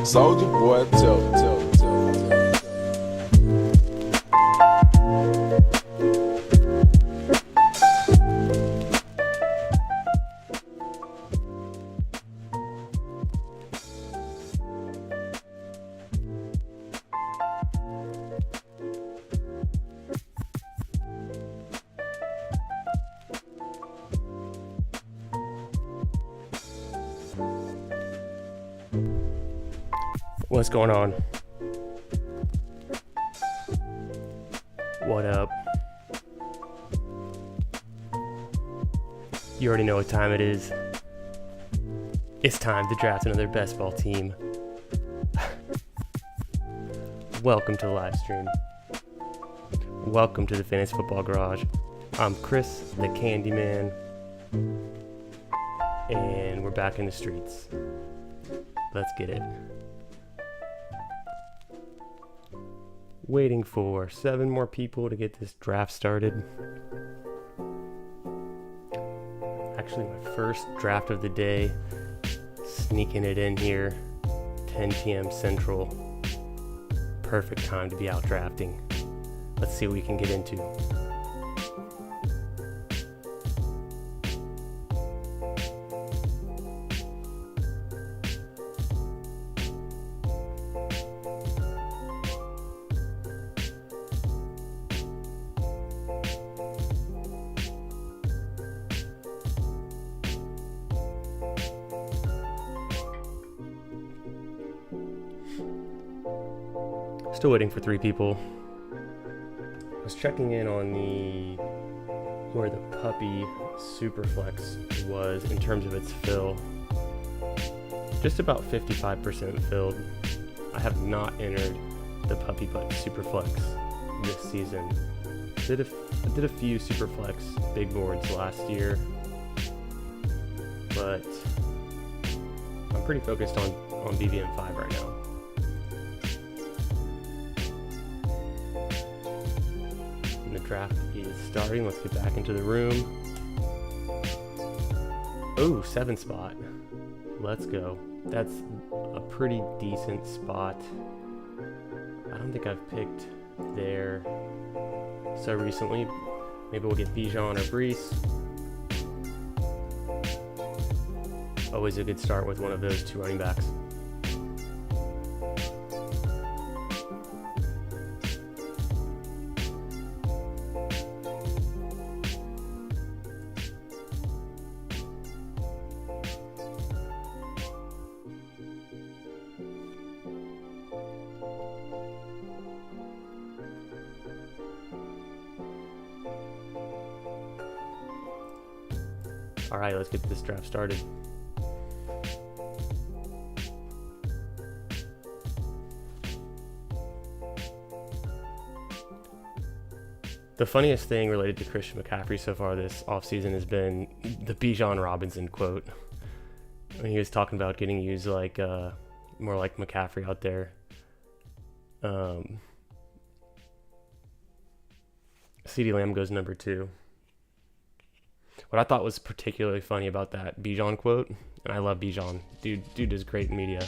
Soldier boy, tell. What's going on? What up? You already know what time it is. It's time to draft another best ball team. Welcome to the live stream. Welcome to the Fantasy Football Garage. I'm Chris, the Candyman, and we're back in the streets. Let's get it. Waiting for 7 more people to get this draft started. Actually, my first draft of the day. Sneaking it in here. 10 p.m. Central. Perfect time to be out drafting. Let's see what we can get into. Still waiting for 3 people. I was checking in on where the puppy Superflex was in terms of its fill. Just about 55% filled. I have not entered the puppy butt Superflex this season. I did a few Superflex big boards last year, but I'm pretty focused on BVM5 right now. Draft is starting. Let's get back into the room. Oh, 7 spot. Let's go. That's a pretty decent spot. I don't think I've picked there so recently. Maybe we'll get Bijan or Brees. Always a good start with one of those 2 running backs. All right, let's get this draft started. The funniest thing related to Christian McCaffrey so far this offseason has been the Bijan Robinson quote. When he was talking about getting used like more like McCaffrey out there. CeeDee Lamb goes number 2. What I thought was particularly funny about that Bijan quote, and I love Bijan, dude is great in media.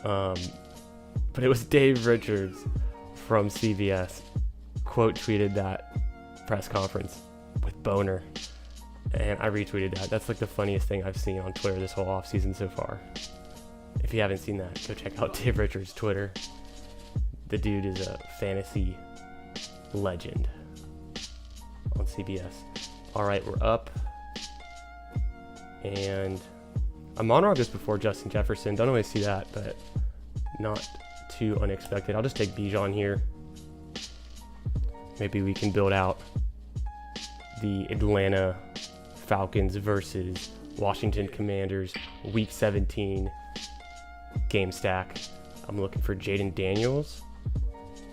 But it was Dave Richards from CBS quote tweeted that press conference with Boner, and I retweeted that. That's like the funniest thing I've seen on Twitter this whole offseason so far. If you haven't seen that, go check out Dave Richards' Twitter. The dude is a fantasy legend on CBS. All right, we're up. And I'm on August before Justin Jefferson. Don't always see that, but not too unexpected. I'll just take Bijan here. Maybe we can build out the Atlanta Falcons versus Washington Commanders Week 17 game stack. I'm looking for Jaden Daniels.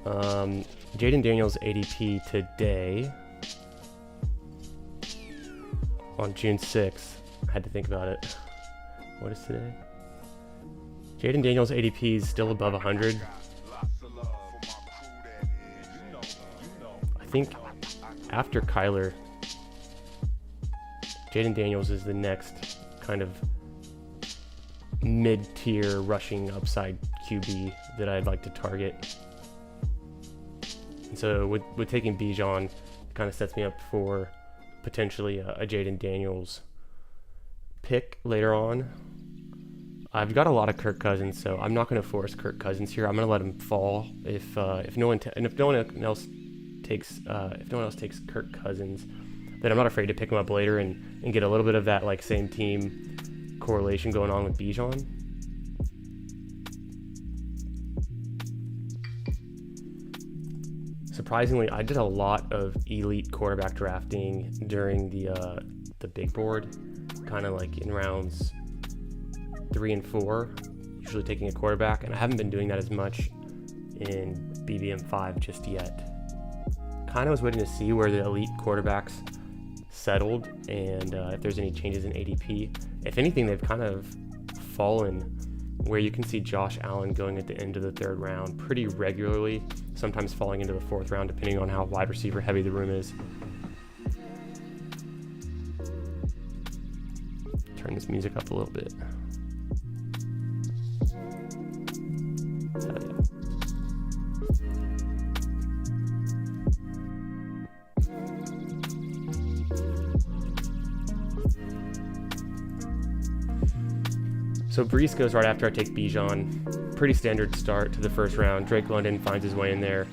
Jaden Daniels ADP today on June 6th. I had to think about it. What is today? Jaden Daniels ADP is still above 100. I think after Kyler, Jaden Daniels is the next kind of mid-tier rushing upside QB that I'd like to target. And so with taking Bijan, it kind of sets me up for potentially a Jaden Daniels pick later on. I've got a lot of Kirk Cousins, so I'm not going to force Kirk Cousins here. I'm going to let him fall if no one else takes Kirk Cousins, then I'm not afraid to pick him up later and get a little bit of that like same team correlation going on with Bijan. Surprisingly, I did a lot of elite quarterback drafting during the big board, kind of like in rounds 3 and 4, usually taking a quarterback, and I haven't been doing that as much in BBM 5 just yet. Kind of was waiting to see where the elite quarterbacks settled and if there's any changes in ADP. If anything, they've kind of fallen where you can see Josh Allen going at the end of the 3rd round pretty regularly, sometimes falling into the 4th round depending on how wide receiver heavy the room is. Turn this music up a little bit. So Brees goes right after I take Bijan. Pretty standard start to the 1st round. Drake London finds his way in there.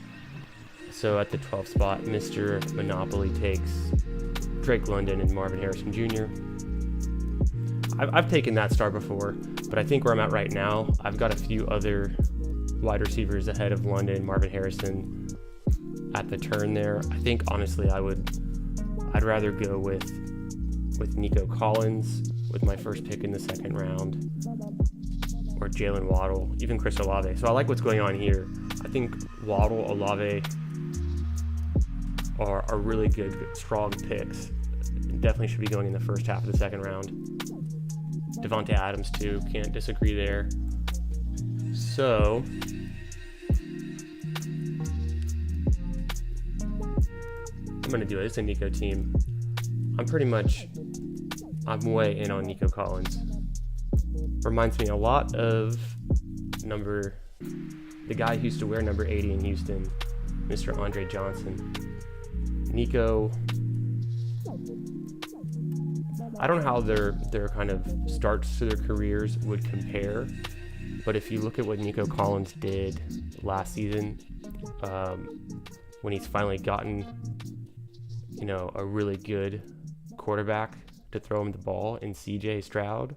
So at the 12th spot, Mr. Monopoly takes Drake London and Marvin Harrison Jr. I've taken that start before, but I think where I'm at right now, I've got a few other wide receivers ahead of London, Marvin Harrison at the turn there. I think honestly I'd rather go with Nico Collins with my first pick in the 2nd round, or Jalen Waddle, even Chris Olave. So I like what's going on here. I think Waddle, Olave are really good, strong picks. Definitely should be going in the first half of the 2nd round. Devontae Adams too, can't disagree there. So I'm gonna do it. It's a Nico team. I'm way in on Nico Collins. Reminds me a lot of the guy who used to wear number 80 in Houston, Mr. Andre Johnson. Nico, I don't know how their kind of starts to their careers would compare, but if you look at what Nico Collins did last season, when he's finally gotten, a really good quarterback to throw him the ball in CJ Stroud,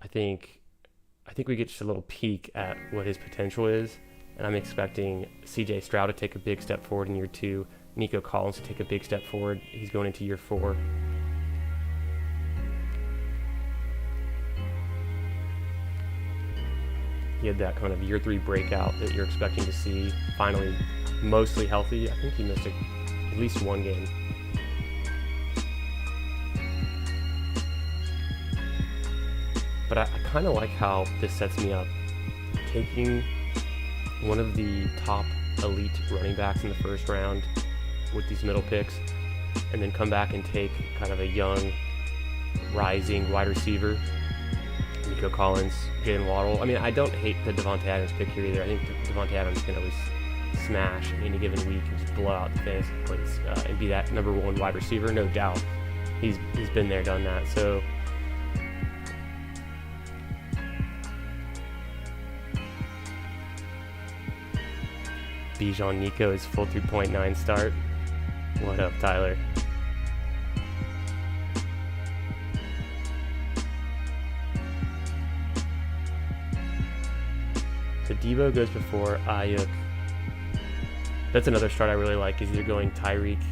I think we get just a little peek at what his potential is, and I'm expecting CJ Stroud to take a big step forward in year 2, Nico Collins to take a big step forward. He's going into year 4. He had that kind of year 3 breakout that you're expecting to see, finally mostly healthy. I think he missed at least 1 game. But I kind of like how this sets me up. Taking one of the top elite running backs in the 1st round with these middle picks, and then come back and take kind of a young, rising wide receiver, Nico Collins, Jalen Waddle. I mean, I don't hate the Devontae Adams pick here either. I think Devontae Adams can at least smash in any given week and just blow out the fantasy points and be that number 1 wide receiver, no doubt. He's been there, done that. So Bijan Nico's full 3.9 start. What up, Tyler? So Debo goes before Ayuk. That's another start I really like, is either going Tyreek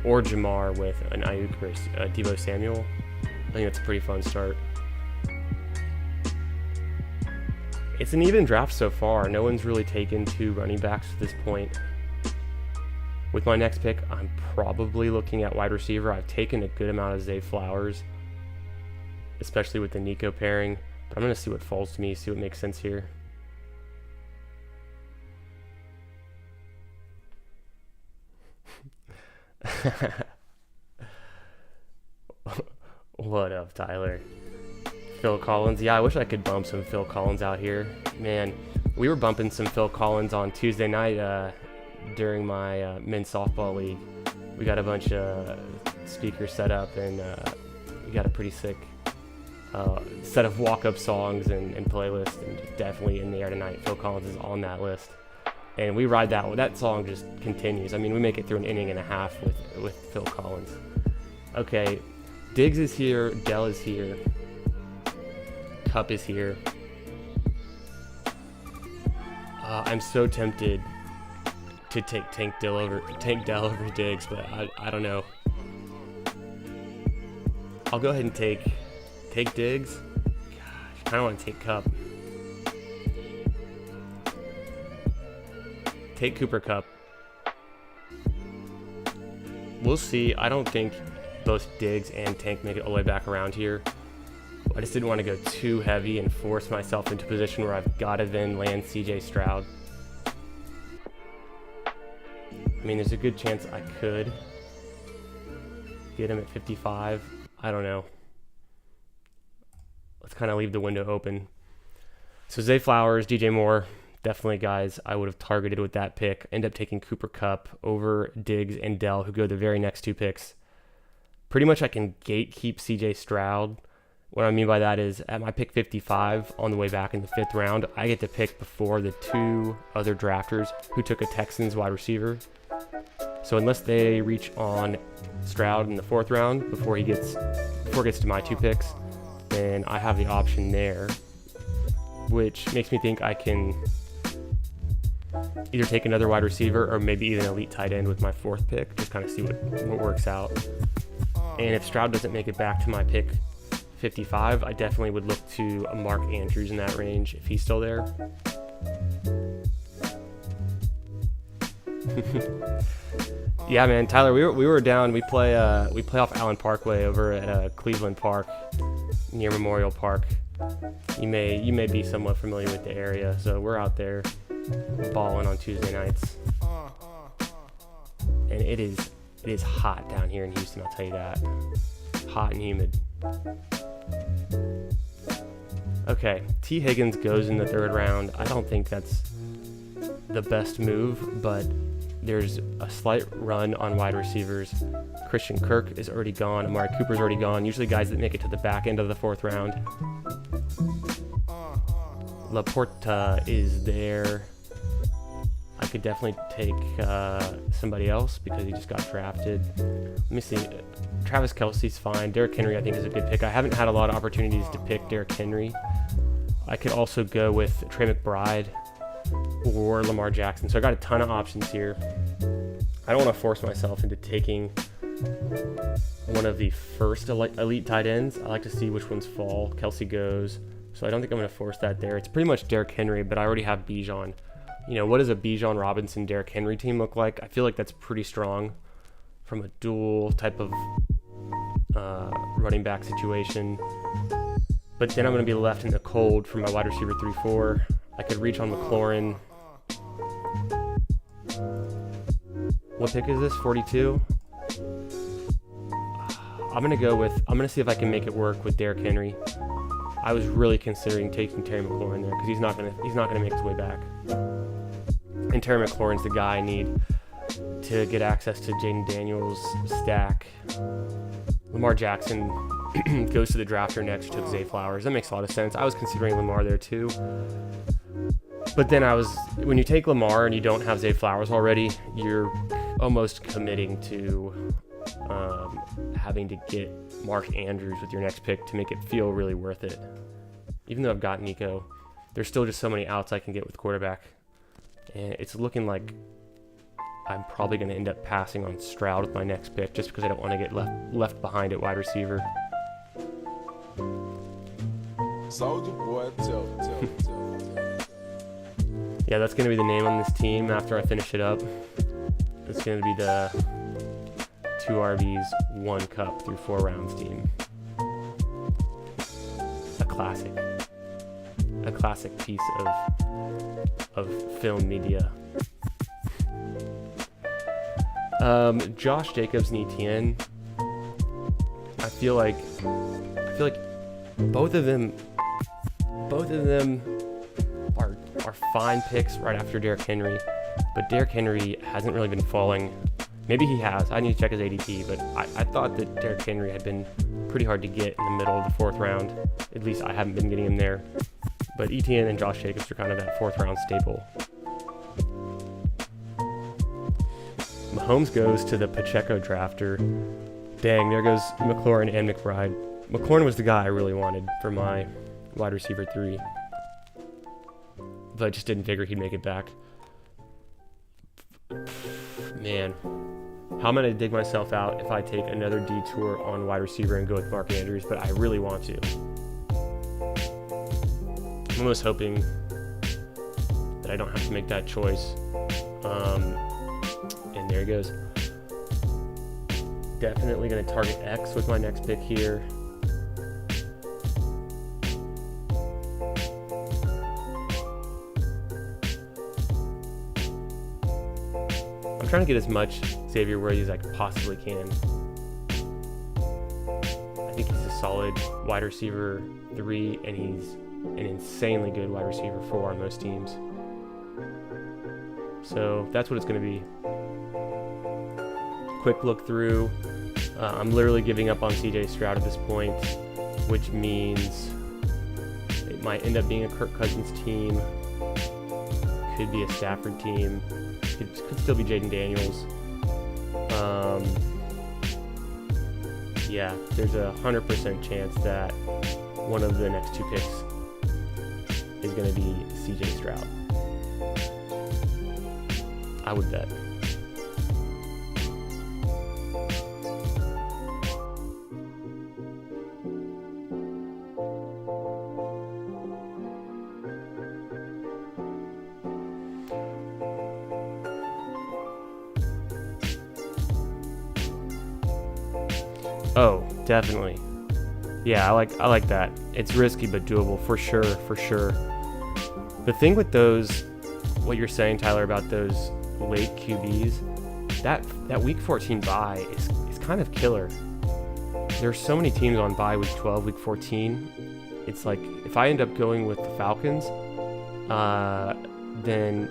or Jamar with an Ayuk or Debo Samuel. I think that's a pretty fun start. It's an even draft so far. No one's really taken 2 running backs at this point. With my next pick, I'm probably looking at wide receiver. I've taken a good amount of Zay Flowers, especially with the Nico pairing. But I'm going to see what falls to me, see what makes sense here. What up, Tyler? Phil Collins. Yeah, I wish I could bump some Phil Collins out here. Man, we were bumping some Phil Collins on Tuesday night during my men's softball league. We got a bunch of speakers set up, and we got a pretty sick set of walk-up songs and playlist, and definitely in the air tonight. Phil Collins is on that list, and we ride that. That song just continues. I mean, we make it through an inning and a half with Phil Collins. Okay, Diggs is here, Dell is here, Cup is here. I'm so tempted to take Tank Dell over Diggs, but I don't know. I'll go ahead and take Diggs. Gosh, I kind of want to take Cup. Take Cooper Kupp. We'll see. I don't think both Diggs and Tank make it all the way back around here. I just didn't want to go too heavy and force myself into a position where I've got to then land CJ Stroud. I mean, there's a good chance I could get him at 55. I don't know. Let's kind of leave the window open. So Zay Flowers, DJ Moore, definitely guys I would have targeted with that pick. End up taking Cooper Kupp over Diggs and Dell, who go the very next two picks. Pretty much I can gatekeep CJ Stroud. What I mean by that is at my pick 55 on the way back in the 5th round, I get to pick before the two other drafters who took a Texans wide receiver. So unless they reach on Stroud in the 4th round before it gets to my two picks, then I have the option there, which makes me think I can either take another wide receiver or maybe even an elite tight end with my 4th pick, just kind of see what works out. And if Stroud doesn't make it back to my pick 55, I definitely would look to a Mark Andrews in that range if he's still there. Yeah, man, Tyler, we were down. We play off Allen Parkway over at Cleveland Park near Memorial Park. You may be somewhat familiar with the area, so we're out there balling on Tuesday nights, and it is hot down here in Houston. I'll tell you that, hot and humid. Okay, T. Higgins goes in the 3rd round. I don't think that's the best move, but there's a slight run on wide receivers. Christian Kirk is already gone. Amari Cooper's already gone. Usually guys that make it to the back end of the 4th round. Laporta is there. I could definitely take somebody else because he just got drafted. Let me see. Travis Kelce's fine. Derrick Henry I think is a good pick. I haven't had a lot of opportunities to pick Derrick Henry. I could also go with Trey McBride or Lamar Jackson. So I got a ton of options here. I don't want to force myself into taking one of the first elite tight ends. I like to see which ones fall. Kelce goes. So I don't think I'm going to force that there. It's pretty much Derrick Henry, but I already have Bijan. You know, what does a Bijan Robinson, Derrick Henry team look like? I feel like that's pretty strong from a dual type of running back situation. But then I'm going to be left in the cold for my wide receiver 3-4. I could reach on McLaurin. What pick is this? 42? I'm going to see if I can make it work with Derrick Henry. I was really considering taking Terry McLaurin there because he's not gonna make his way back. And Terry McLaurin's the guy I need to get access to Jaden Daniels' stack. Lamar Jackson goes to the drafter next, took Zay Flowers. That makes a lot of sense. I was considering Lamar there too. But then when you take Lamar and you don't have Zay Flowers already, you're almost committing to having to get Mark Andrews with your next pick to make it feel really worth it. Even though I've got Nico, there's still just so many outs I can get with quarterback. And it's looking like I'm probably going to end up passing on Stroud with my next pick just because I don't want to get left behind at wide receiver. Soldier boy, tell. Yeah, that's going to be the name on this team after I finish it up. It's going to be the 2 RBs, 1 cup through 4 rounds team. A classic piece of film media. Josh Jacobs and ETN. I feel like both of them are fine picks right after Derrick Henry, but Derrick Henry hasn't really been falling. Maybe he has. I need to check his ADP, but I thought that Derrick Henry had been pretty hard to get in the middle of the 4th round. At least I haven't been getting him there. But ETN and Josh Jacobs are kind of that 4th round staple. Mahomes goes to the Pacheco drafter. Dang, there goes McLaurin and McBride. McLaurin was the guy I really wanted for my wide receiver 3. But just didn't figure he'd make it back. Man, how am I going to dig myself out if I take another detour on wide receiver and go with Mark Andrews? But I really want to. I'm almost hoping that I don't have to make that choice. And there he goes. Definitely going to target X with my next pick here. I'm trying to get as much Xavier Worthy as I possibly can. I think he's a solid wide receiver 3, and he's an insanely good wide receiver 4 on most teams. So that's what it's going to be. Quick look through. I'm literally giving up on CJ Stroud at this point, which means it might end up being a Kirk Cousins team. Could be a Stafford team. Could still be Jaden Daniels. Yeah, there's a 100% chance that one of the next 2 picks is going to be CJ Stroud. I would bet. Oh, definitely. Yeah, I like that. It's risky but doable for sure. The thing with those, what you're saying, Tyler, about those late QBs, that week 14 bye is kind of killer. There's so many teams on bye week 12, week 14. It's like if I end up going with the Falcons, then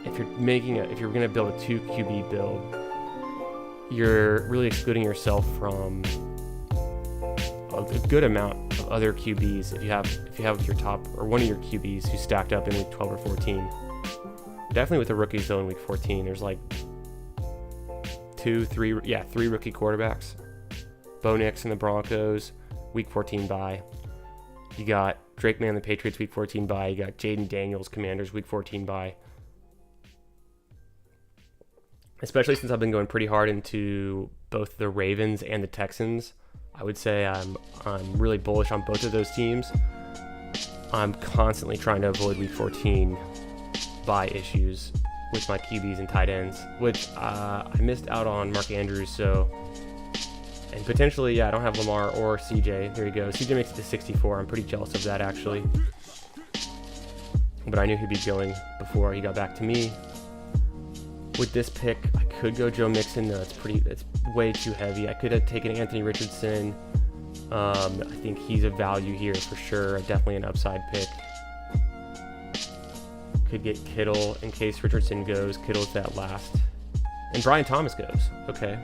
if you're going to build a 2 QB build, you're really excluding yourself from a good amount of other QBs if you have your top or one of your QBs who stacked up in week 12 or 14. Definitely with the rookies though in week 14, there's like 3 rookie quarterbacks. Bo Nix and the Broncos, week 14 bye. You got Drake May and the Patriots, week 14 bye. You got Jaden Daniels, Commanders, week 14 bye. Especially since I've been going pretty hard into both the Ravens and the Texans, I would say I'm really bullish on both of those teams. I'm constantly trying to avoid week 14 bye issues with my QBs and tight ends, which I missed out on Mark Andrews, and potentially, I don't have Lamar or CJ. There you go. CJ makes it to 64. I'm pretty jealous of that, actually. But I knew he'd be going before he got back to me. With this pick, I could go Joe Mixon. No, it's way too heavy. I could have taken Anthony Richardson. I think he's a value here for sure. Definitely an upside pick. Could get Kittle in case Richardson goes. Kittle's that last. And Brian Thomas goes. Okay.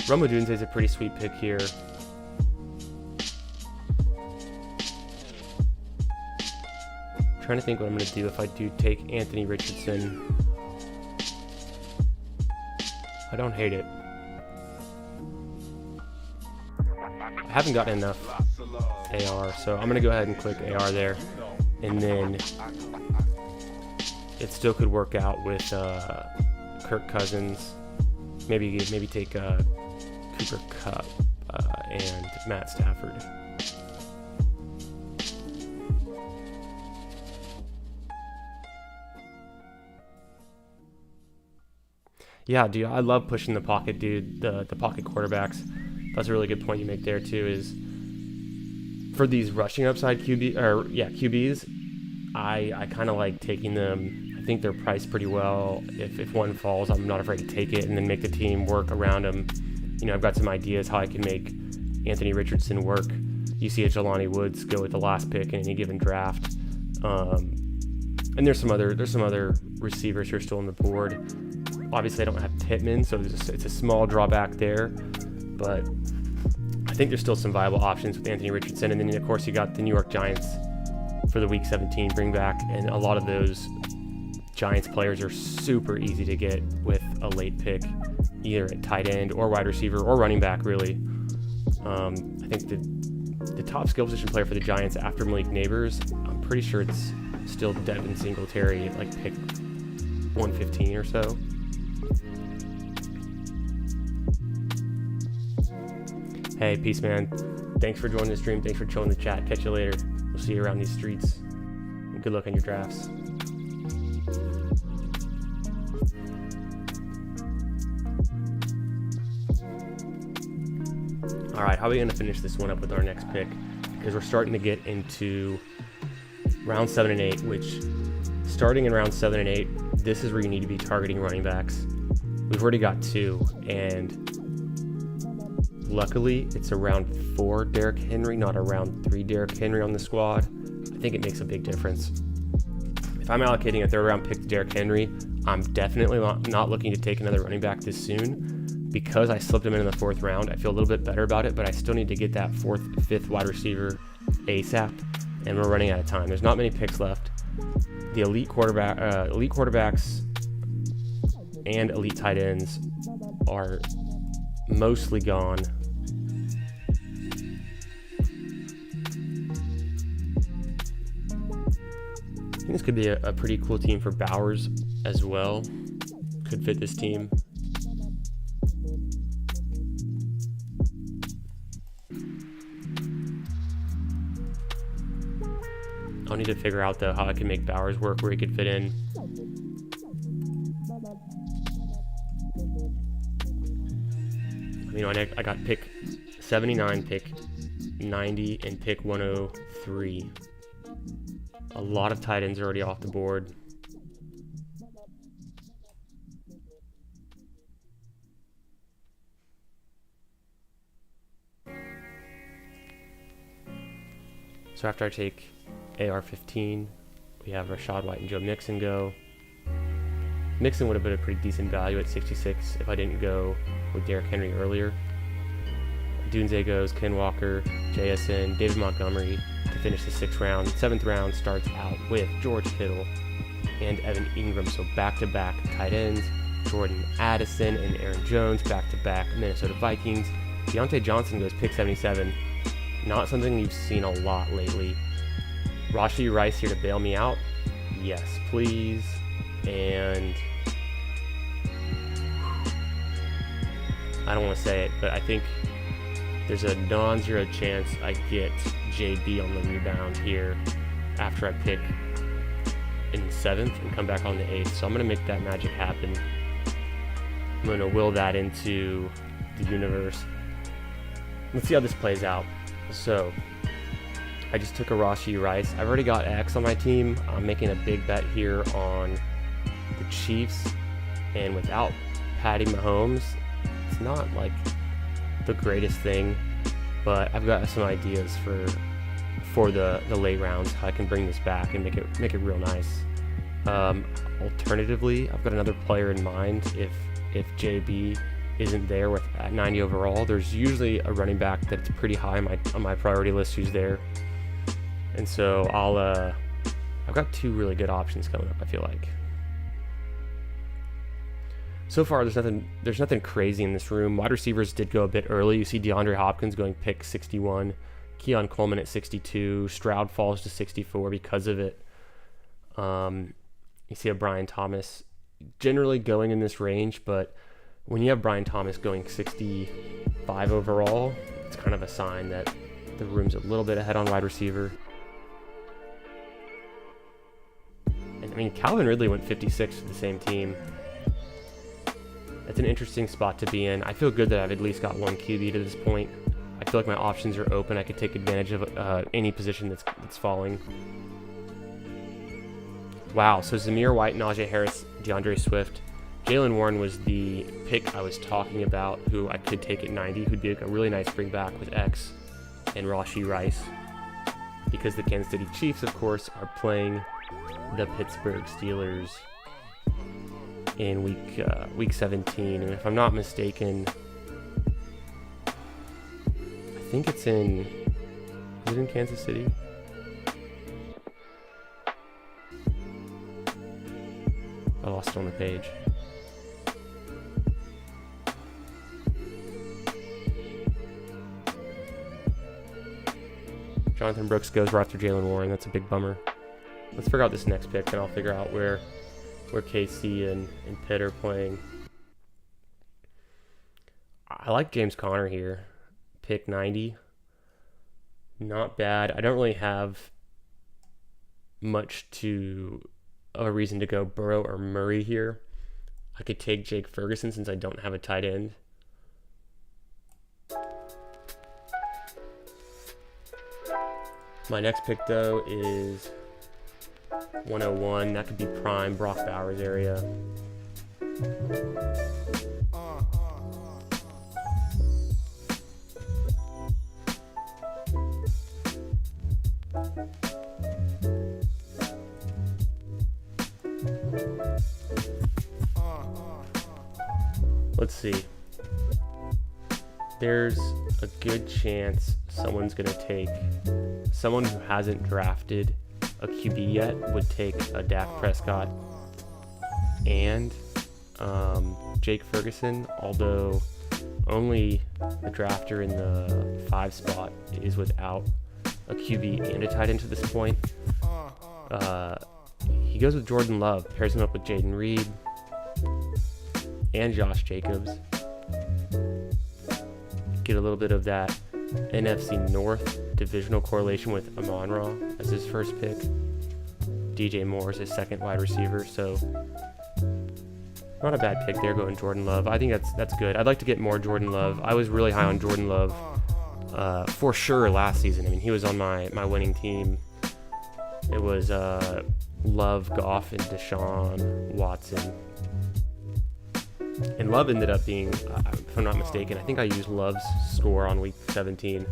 Rome Odunze is a pretty sweet pick here. Trying to think what I'm going to do if I do take Anthony Richardson. I don't hate it. I haven't gotten enough AR, so I'm going to go ahead and click AR there. And then it still could work out with Kirk Cousins. Maybe take Cooper Kupp and Matt Stafford. Yeah, dude, I love pushing the pocket, dude. The pocket quarterbacks. That's a really good point you make there too. Is for these rushing upside QBs, I kind of like taking them. I think they're priced pretty well. If one falls, I'm not afraid to take it and then make the team work around them. You know, I've got some ideas how I can make Anthony Richardson work. You see a Jelani Woods go with the last pick in any given draft. And there's some other receivers who are still on the board. Obviously, I don't have Pittman, so it's a small drawback there. But I think there's still some viable options with Anthony Richardson. And then, of course, you got the New York Giants for the Week 17 bring back. And a lot of those Giants players are super easy to get with a late pick, either at tight end or wide receiver or running back, really. I think the top skill position player for the Giants after Malik Neighbors, I'm pretty sure it's still Devin Singletary at like pick 115 or so. Hey, peace, man. Thanks for joining the stream. Thanks for chilling the chat. Catch you later. We'll see you around these streets. And good luck on your drafts. All right, how are we going to finish this one up with our next pick? Because we're starting to get into round 7 and 8, which starting in round 7 and 8, this is where you need to be targeting running backs. We've already got 2, and luckily it's a round 4 Derrick Henry, not a round 3 Derrick Henry on the squad. I think it makes a big difference. If I'm allocating a 3rd round pick to Derrick Henry, I'm definitely not looking to take another running back this soon. Because I slipped him in the 4th round, I feel a little bit better about it, but I still need to get that 4th, 5th wide receiver ASAP, and we're running out of time. There's not many picks left. The elite quarterbacks and elite tight ends are mostly gone. I think this could be a pretty cool team for Bowers as well. Could fit this team. I'll need to figure out, though, how I can make Bowers work where he could fit in. You know, I got pick 79, pick 90, and pick 103. A lot of tight ends are already off the board. So after I take AR-15, we have Rashad White and Joe Mixon go. Mixon would have been a pretty decent value at 66 if I didn't go with Derrick Henry earlier. Dunze goes, Ken Walker, JSN, David Montgomery to finish the 6th round. 7th round starts out with George Kittle and Evan Ingram, so back-to-back tight ends. Jordan Addison and Aaron Jones, back-to-back Minnesota Vikings. Deontay Johnson goes pick 77. Not something we've seen a lot lately. Rashee Rice here to bail me out? Yes, please. And I don't want to say it, but I think there's a non-zero chance I get JB on the rebound here after I pick in the 7th and come back on the 8th. So I'm going to make that magic happen. I'm going to will that into the universe. Let's see how this plays out. So I just took a Rashee Rice. I've already got X on my team. I'm making a big bet here on the Chiefs. And without Patty Mahomes, it's not like the greatest thing, but I've got some ideas for the late rounds, how I can bring this back and make it real nice. Alternatively, I've got another player in mind. If JB isn't there at 90 overall, there's usually a running back that's pretty high on my priority list who's there. And so I've got 2 really good options coming up, I feel like. So far, there's nothing crazy in this room. Wide receivers did go a bit early. You see DeAndre Hopkins going pick 61, Keon Coleman at 62, Stroud falls to 64 because of it. You see a Brian Thomas generally going in this range, but when you have Brian Thomas going 65 overall, it's kind of a sign that the room's a little bit ahead on wide receiver. And I mean, Calvin Ridley went 56 to the same team. That's an interesting spot to be in. I feel good that I've at least got 1 QB to this point. I feel like my options are open. I could take advantage of any position that's falling. Wow, so Zamir White, Najee Harris, DeAndre Swift. Jalen Warren was the pick I was talking about, who I could take at 90, who'd be a really nice bring back with X and Rashee Rice. Because the Kansas City Chiefs, of course, are playing the Pittsburgh Steelers in week 17. And if I'm not mistaken, I think is it in Kansas City? I lost it on the page. Jonathan Brooks goes right after Jalen Warren. That's a big bummer. Let's figure out this next pick, and I'll figure out where KC and Pitt are playing. I like James Conner here. Pick 90. Not bad. I don't really have much of a reason to go Burrow or Murray here. I could take Jake Ferguson since I don't have a tight end. My next pick, though, is 101. That could be prime Brock Bowers area. Let's see. There's a good chance someone who hasn't drafted a QB yet would take a Dak Prescott and Jake Ferguson, although only the drafter in the 5 spot is without a QB and a tight end to this point. He goes with Jordan Love, pairs him up with Jaden Reed and Josh Jacobs. Get a little bit of that NFC North divisional correlation with Amon-Ra as his first pick. DJ Moore is his second wide receiver, so not a bad pick there going Jordan Love. I think that's good. I'd like to get more Jordan Love. I was really high on Jordan Love for sure last season. I mean, he was on my winning team. It was Love, Goff, and Deshaun Watson. And Love ended up being, if I'm not mistaken, I think I used Love's score on week 17.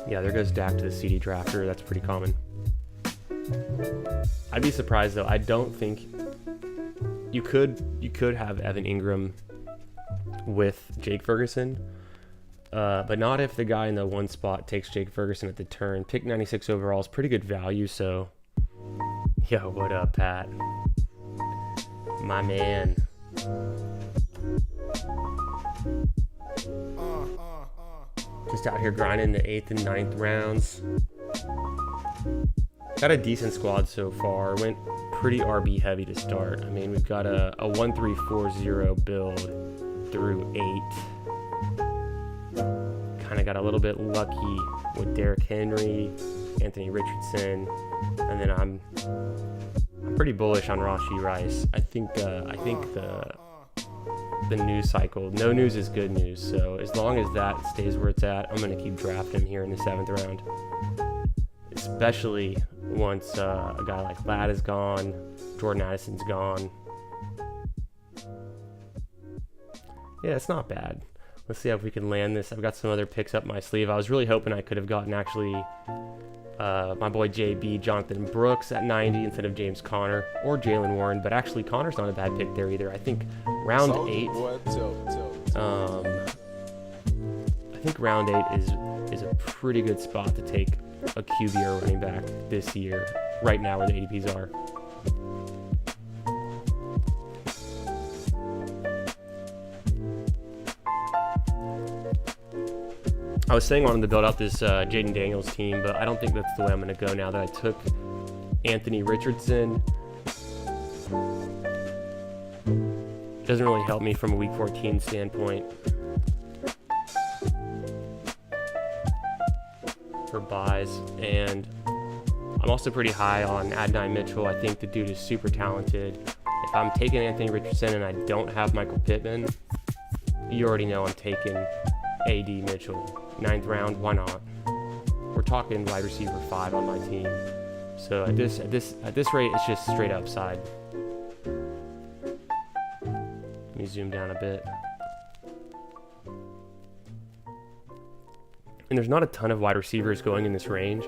Yeah, there goes Dak to the CD drafter. That's pretty common. I'd be surprised though. I don't think you could have Evan Ingram with Jake Ferguson, but not if the guy in the 1 spot takes Jake Ferguson at the turn. Pick 96 overall is pretty good value. So, yo, what up, Pat? My man. Just out here grinding the 8th and 9th rounds. Got a decent squad so far. Went pretty RB heavy to start. I mean, we've got a 1-3-4-0 build through 8. Kind of got a little bit lucky with Derrick Henry, Anthony Richardson, and then I'm pretty bullish on Rashee Rice. I think the news cycle, no news is good news. So as long as that stays where it's at, I'm going to keep drafting him here in the 7th round. Especially once a guy like Ladd is gone, Jordan Addison's gone. Yeah, it's not bad. Let's see if we can land this. I've got some other picks up my sleeve. I was really hoping I could have gotten actually my boy JB, Jonathan Brooks at 90 instead of James Conner or Jalen Warren, but actually Conner's not a bad pick there either. I think round 8. I think round 8 is a pretty good spot to take a QB or running back this year, right now where the ADPs are. I was saying I wanted to build out this Jaden Daniels team, but I don't think that's the way I'm going to go now that I took Anthony Richardson. Doesn't really help me from a week 14 standpoint for buys. And I'm also pretty high on Adonai Mitchell. I think the dude is super talented. If I'm taking Anthony Richardson and I don't have Michael Pittman, you already know I'm taking AD Mitchell. 9th round, why not? Or talking wide receiver 5 on my team. So at this rate, it's just straight upside. Let me zoom down a bit. And there's not a ton of wide receivers going in this range,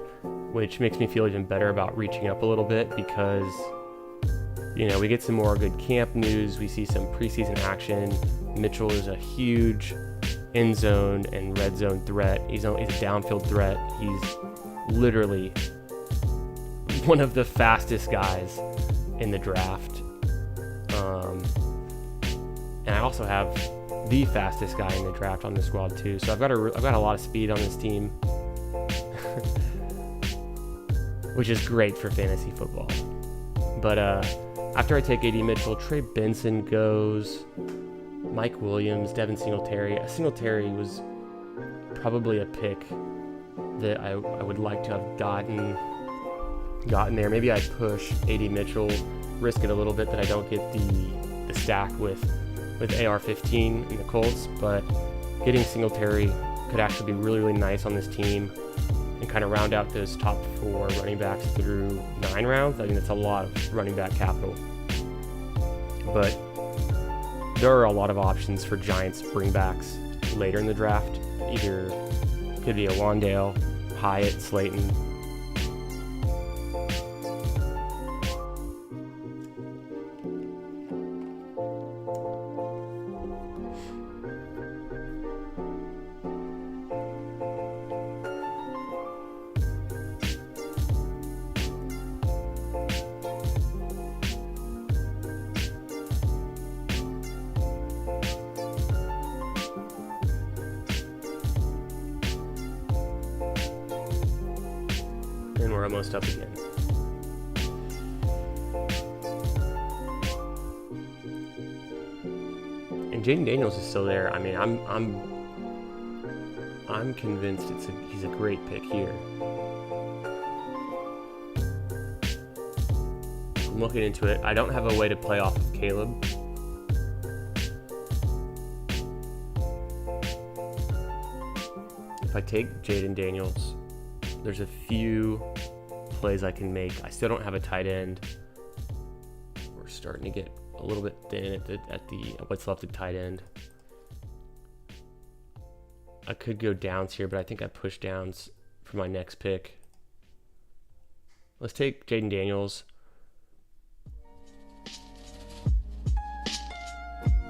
which makes me feel even better about reaching up a little bit because, we get some more good camp news. We see some preseason action. Mitchell is a huge end zone and red zone threat. He's a downfield threat. He's literally one of the fastest guys in the draft. And I also have the fastest guy in the draft on this squad too. So I've got a lot of speed on this team, which is great for fantasy football. But after I take AD Mitchell, Trey Benson goes, Mike Williams, Devin Singletary. Singletary was probably a pick that I would like to have gotten there. Maybe I push AD Mitchell, risk it a little bit that I don't get the stack with AR-15 in the Colts, but getting Singletary could actually be really, really nice on this team and kind of round out those top 4 running backs through 9 rounds. I mean, it's a lot of running back capital. But there are a lot of options for Giants bringbacks later in the draft. Either could be a Wandale, Hyatt, Slayton. And we're almost up again. And Jaden Daniels is still there. I mean, I'm convinced he's a great pick here. I'm looking into it. I don't have a way to play off of Caleb. If I take Jaden Daniels, there's a few plays I can make. I still don't have a tight end. We're starting to get a little bit thin at what's left of tight end. I could go downs here, but I think I push downs for my next pick. Let's take Jaden Daniels.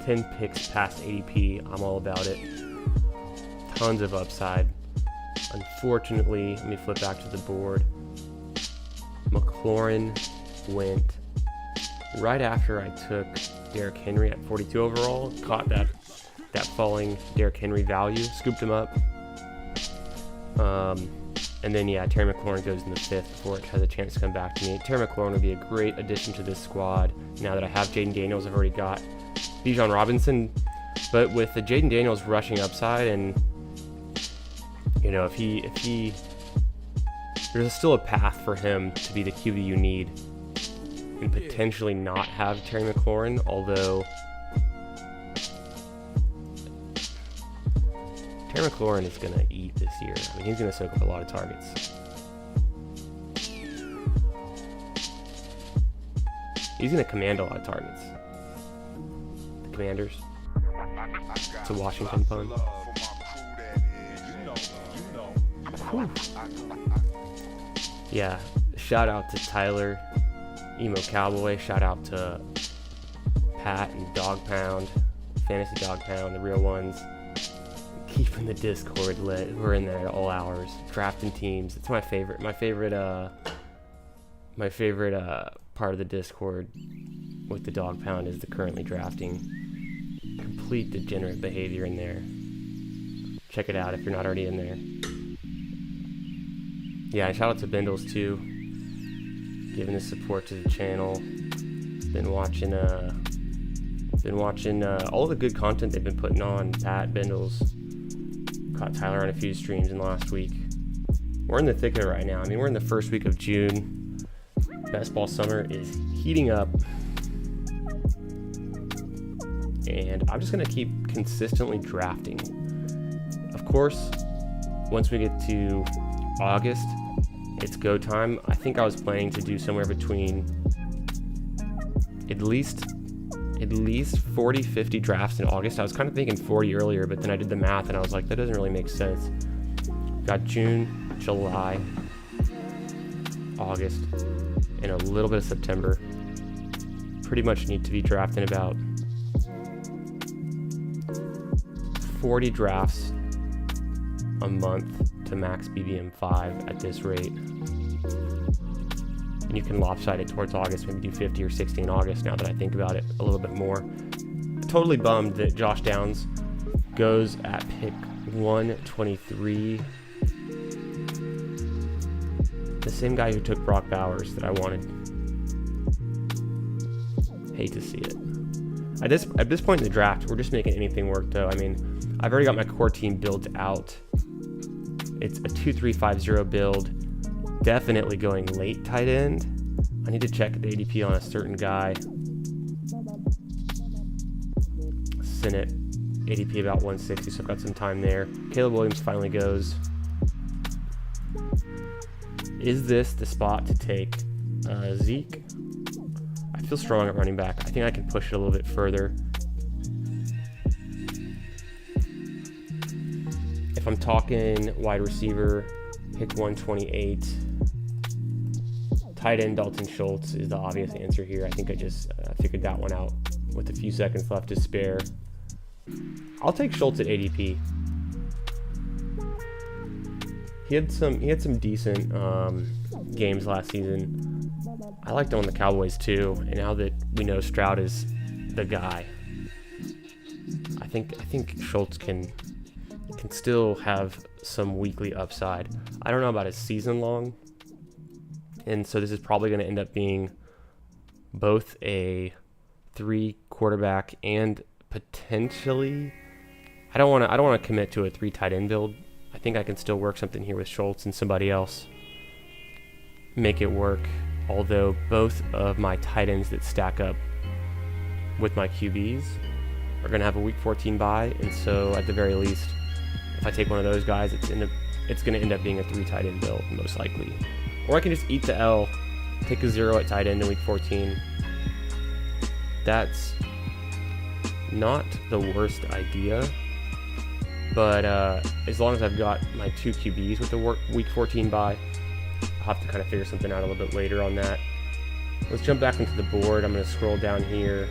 10 picks past ADP. I'm all about it. Tons of upside. Unfortunately, let me flip back to the board. McLaurin went right after I took Derrick Henry at 42 overall. Caught that falling Derrick Henry value, scooped him up. And then, Terry McLaurin goes in the 5th before it has a chance to come back to me. Terry McLaurin would be a great addition to this squad. Now that I have Jaden Daniels, I've already got Bijan Robinson. But with the Jaden Daniels rushing upside and if he there's still a path for him to be the QB you need and potentially not have Terry McLaurin, although Terry McLaurin is going to eat this year. I mean, he's going to soak up a lot of targets. He's going to command a lot of targets. The Commanders. It's a Washington pun. Whew. Yeah, shout out to Tyler, Emo Cowboy. Shout out to Pat and Dog Pound, Fantasy Dog Pound, the real ones. Keeping the Discord lit. We're in there at all hours, drafting teams. It's my favorite. My favorite part of the Discord with the Dog Pound is the currently drafting. Complete degenerate behavior in there. Check it out if you're not already in there. Yeah, shout out to Bindles too, giving his support to the channel. Been watching all the good content they've been putting on. Pat, Bindles, caught Tyler on a few streams in the last week. We're in the thick of it right now. I mean, we're in the first week of June. Best ball summer is heating up, and I'm just gonna keep consistently drafting. Of course, once we get to August, it's go time. I think I was planning to do somewhere between at least 40, 50 drafts in August. I was kind of thinking 40 earlier, but then I did the math and I was like, that doesn't really make sense. Got June, July, August, and a little bit of September. Pretty much need to be drafting about 40 drafts a month to max BBM 5 at this rate. And you can lopside it towards August, maybe do 50 or 60 in August now that I think about it a little bit more. Totally bummed that Josh Downs goes at pick 123. The same guy who took Brock Bowers that I wanted. Hate to see it. At this point in the draft, we're just making anything work though. I mean, I've already got my core team built out. It's a 2-3-5-0 build. Definitely going late tight end. I need to check the ADP on a certain guy. Senate ADP about 160, so I've got some time there. Caleb Williams finally goes. Is this the spot to take Zeke? I feel strong at running back. I think I can push it a little bit further. If I'm talking wide receiver, pick 128. Tight end Dalton Schultz is the obvious answer here. I think I just figured that one out with a few seconds left to spare. I'll take Schultz at ADP. He had some decent games last season. I liked him on the Cowboys too, and now that we know Stroud is the guy, I think Schultz can still have some weekly upside. I don't know about his season long, and so this is probably going to end up being both a 3 quarterback and potentially, I don't want to commit to a 3 tight end build. I think I can still work something here with Schultz and somebody else, make it work. Although both of my tight ends that stack up with my QBs are going to have a week 14 bye, and so at the very least, if I take one of those guys, it's going to end up being a 3 tight end build most likely. Or I can just eat the L, take a 0 at tight end in week 14. That's not the worst idea, but as long as I've got my 2 QBs with the week 14 bye, I'll have to kind of figure something out a little bit later on that. Let's jump back into the board. I'm going to scroll down here.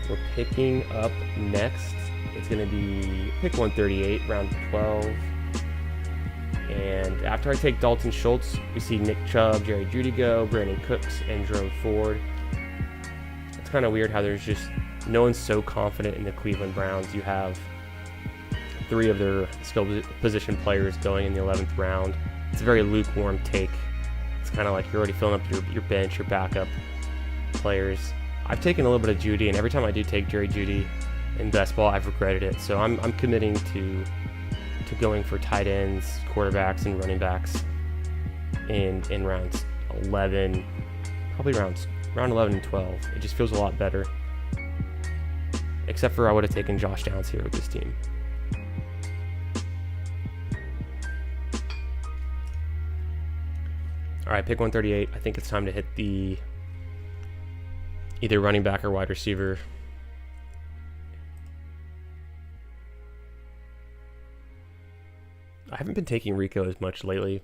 We're picking up next. It's going to be pick 138, round 12. And after I take Dalton Schultz, we see Nick Chubb, Jerry Jeudy go, Brandon Cooks, and Jerome Ford. It's kind of weird how there's just no one's so confident in the Cleveland Browns. You have 3 of their skill position players going in the 11th round. It's a very lukewarm take. It's kind of like you're already filling up your bench, your backup players. I've taken a little bit of Jeudy, and every time I do take Jerry Jeudy in best ball, I've regretted it. So I'm committing to going for tight ends, quarterbacks, and running backs in rounds 11, probably round 11 and 12. It just feels a lot better. Except for I would have taken Josh Downs here with this team. All right, pick 138. I think it's time to hit the either running back or wide receiver. I haven't been taking Rico as much lately.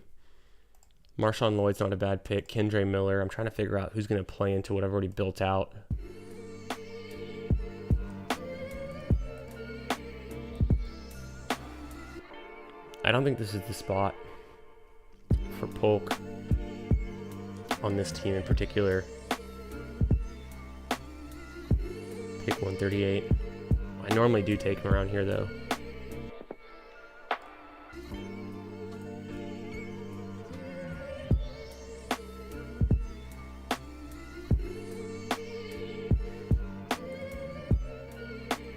Marshawn Lloyd's not a bad pick. Kendre Miller. I'm trying to figure out who's going to play into what I've already built out. I don't think this is the spot for Polk on this team in particular. Pick 138. I normally do take him around here though.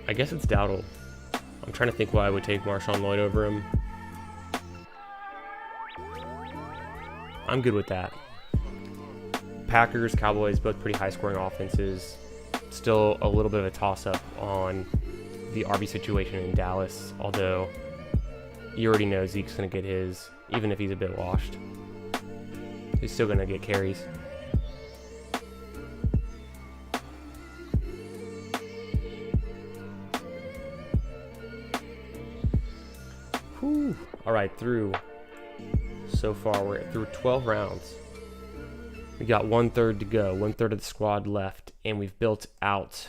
I guess it's Dowdle. I'm trying to think why I would take Marshawn Lloyd over him. I'm good with that. Packers, Cowboys, both pretty high-scoring offenses. Still a little bit of a toss-up on the RB situation in Dallas, although you already know Zeke's going to get his. even if he's a bit washed. He's still going to get carries. Whew. All right, so far we're through 12 rounds. We got 1/3 to go, 1/3 of the squad left, and we've built out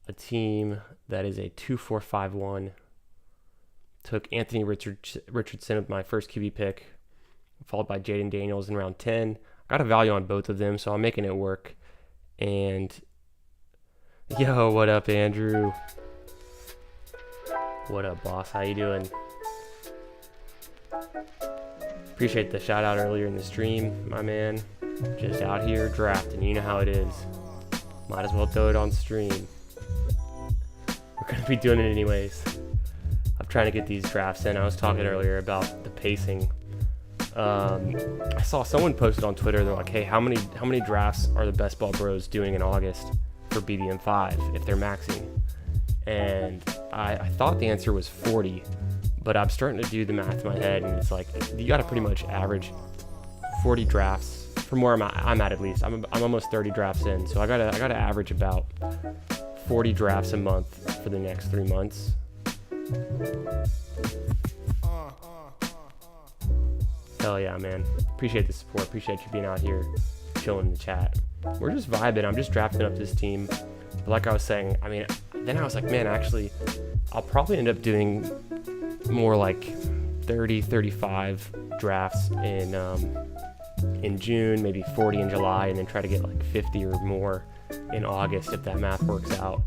a team that is a 2-4-5-1. Took Anthony Richardson with my first QB pick, followed by Jaden Daniels in round 10. I got a value on both of them, so I'm making it work. And yo, what up, Andrew? What up, boss? How you doing? Appreciate the shout out earlier in the stream, my man. Just out here drafting. You know how it is. Might as well throw it on stream. We're going to be doing it anyways. I'm trying to get these drafts in. I was talking earlier about the pacing. I saw someone posted on Twitter. They're like, hey, how many drafts are the Best Ball Bros doing in August for BDM5 if they're maxing? And I thought the answer was 40, but I'm starting to do the math in my head, and it's like you got to pretty much average 40 drafts from where I'm at least. I'm almost 30 drafts in, so I gotta average about 40 drafts a month for the next 3 months. Hell yeah, man. Appreciate the support. Appreciate you being out here chilling in the chat. We're just vibing. I'm just drafting up this team. But like I was saying, I mean, then I was like, man, actually, I'll probably end up doing more like 30, 35 drafts in June, maybe 40 in July, and then try to get like 50 or more in August if that math works out.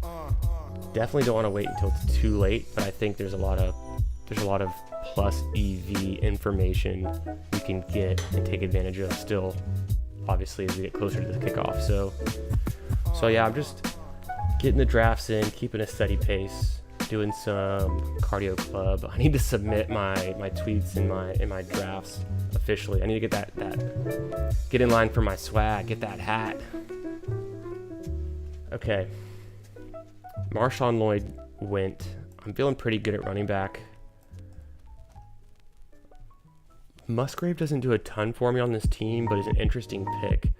Definitely don't want to wait until it's too late, but I think there's a lot of plus EV information we can get and take advantage of still, obviously, as we get closer to the kickoff. So yeah, I'm just getting the drafts in, keeping a steady pace, doing some cardio club. I need to submit my tweets in my drafts officially. I need to get get in line for my swag, get that hat. Okay. Marshawn Lloyd went. I'm feeling pretty good at running back. Musgrave doesn't do a ton for me on this team, but is an interesting pick.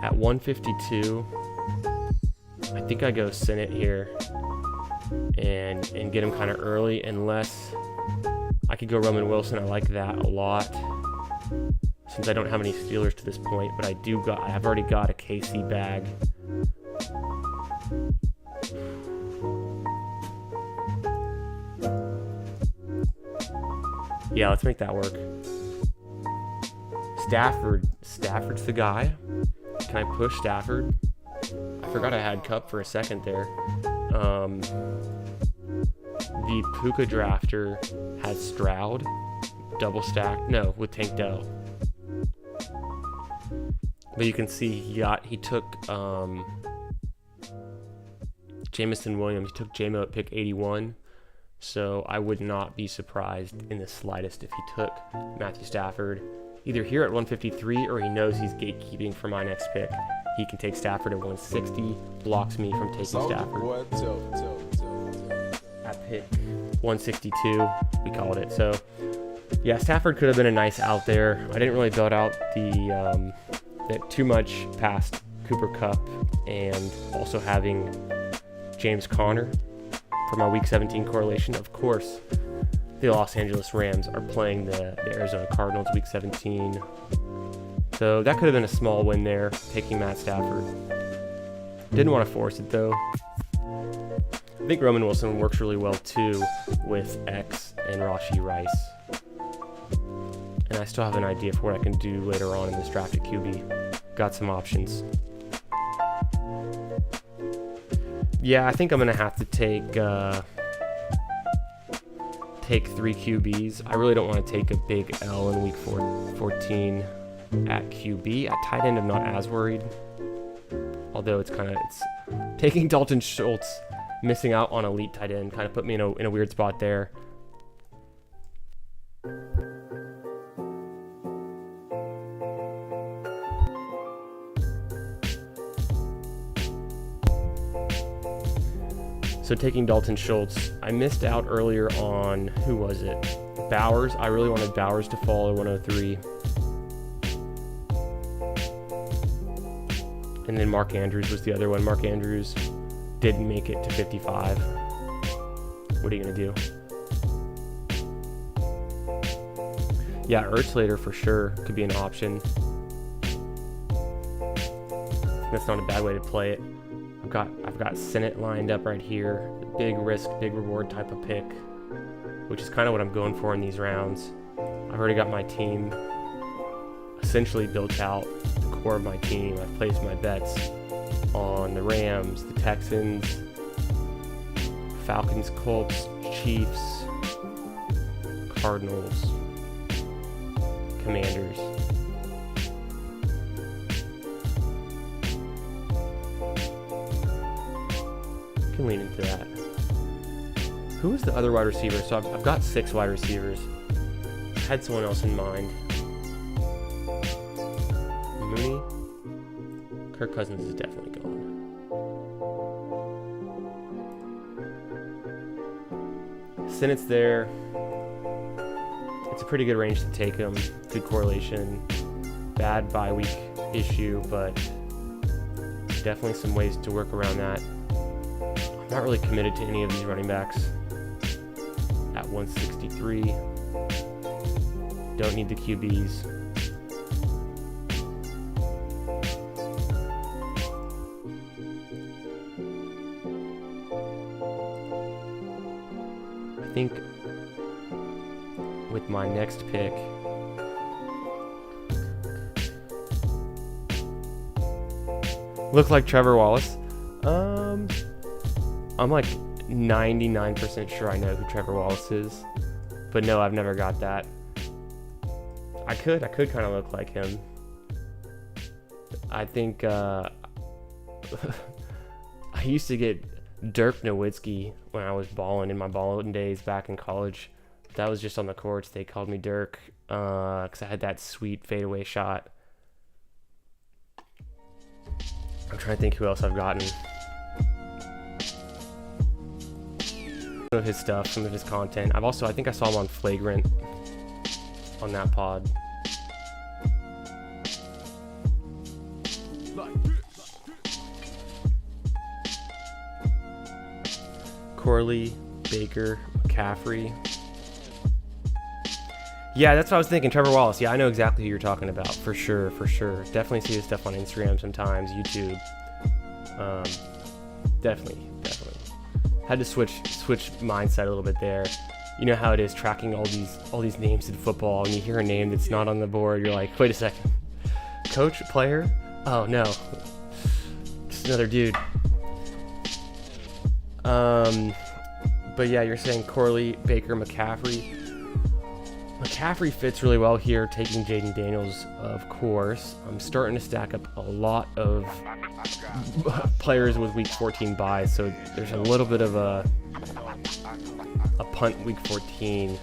At 152, I think I go Senate here and get him kind of early, unless I could go Roman Wilson. I like that a lot since I don't have any Steelers to this point, but I have already got a KC bag. Yeah, let's make that work. Stafford's the guy. Can I push Stafford? I forgot I had Cup for a second there. The Puka drafter has Stroud, double stack. No, with Tank Dell. But you can see he took Jamison Williams. He took JMO at pick 81. So I would not be surprised in the slightest if he took Matthew Stafford either here at 153, or he knows he's gatekeeping for my next pick. He can take Stafford at 160, blocks me from taking Stafford. Boy, tell. At pick 162, we called it. So yeah, Stafford could have been a nice out there. I didn't really build out that too much past Cooper Kupp and also having James Conner for my week 17 correlation. Of course, the Los Angeles Rams are playing the Arizona Cardinals week 17. So that could have been a small win there, taking Matt Stafford. Didn't want to force it though. I think Roman Wilson works really well too with X and Rashee Rice. And I still have an idea for what I can do later on in this draft at QB. Got some options. Yeah, I think I'm going to have to take 3 QBs. I really don't want to take a big L in week 14 at QB. At tight end, I'm not as worried. Although it's taking Dalton Schultz, missing out on elite tight end, kind of put me in a weird spot there. So taking Dalton Schultz, I missed out earlier on, who was it? Bowers. I really wanted Bowers to fall at 103. And then Mark Andrews was the other one. Mark Andrews didn't make it to 55. What are you going to do? Yeah, Ertzlater for sure could be an option. That's not a bad way to play it. I've got Sennett lined up right here. Big risk, big reward type of pick, which is kind of what I'm going for in these rounds. I've already got my team essentially built out, the core of my team. I've placed my bets on the Rams, the Texans, Falcons, Colts, Chiefs, Cardinals, Commanders. Can lean into that. Who is the other wide receiver? So I've got 6 wide receivers. I had someone else in mind. Mooney. Kirk Cousins is definitely gone. Sennett's there. It's a pretty good range to take him. Good correlation. Bad bye week issue, but definitely some ways to work around that. I'm not really committed to any of these running backs at 163. Don't need the QBs. I think with my next pick, look like Trevor Wallace. I'm like 99% sure I know who Trevor Wallace is, but no, I've never got that. I could kind of look like him. I think I used to get Dirk Nowitzki when I was balling in my balling days back in college. That was just on the courts. They called me Dirk because I had that sweet fadeaway shot. I'm trying to think who else I've gotten. Some of his stuff, some of his content. I think I saw him on Flagrant on that pod. Corley, Baker, McCaffrey. Yeah, that's what I was thinking. Trevor Wallace. Yeah, I know exactly who you're talking about. For sure. Definitely see his stuff on Instagram sometimes, YouTube. Definitely. Had to switch mindset a little bit there. You know how it is tracking all these names in football, and you hear a name that's not on the board, you're like, wait a second. Coach, player? Oh no. Just another dude. But yeah, you're saying Corley, Baker, McCaffrey. McCaffrey fits really well here, taking Jaden Daniels, of course. I'm starting to stack up a lot of players with week 14 buys, so there's a little bit of a punt week 14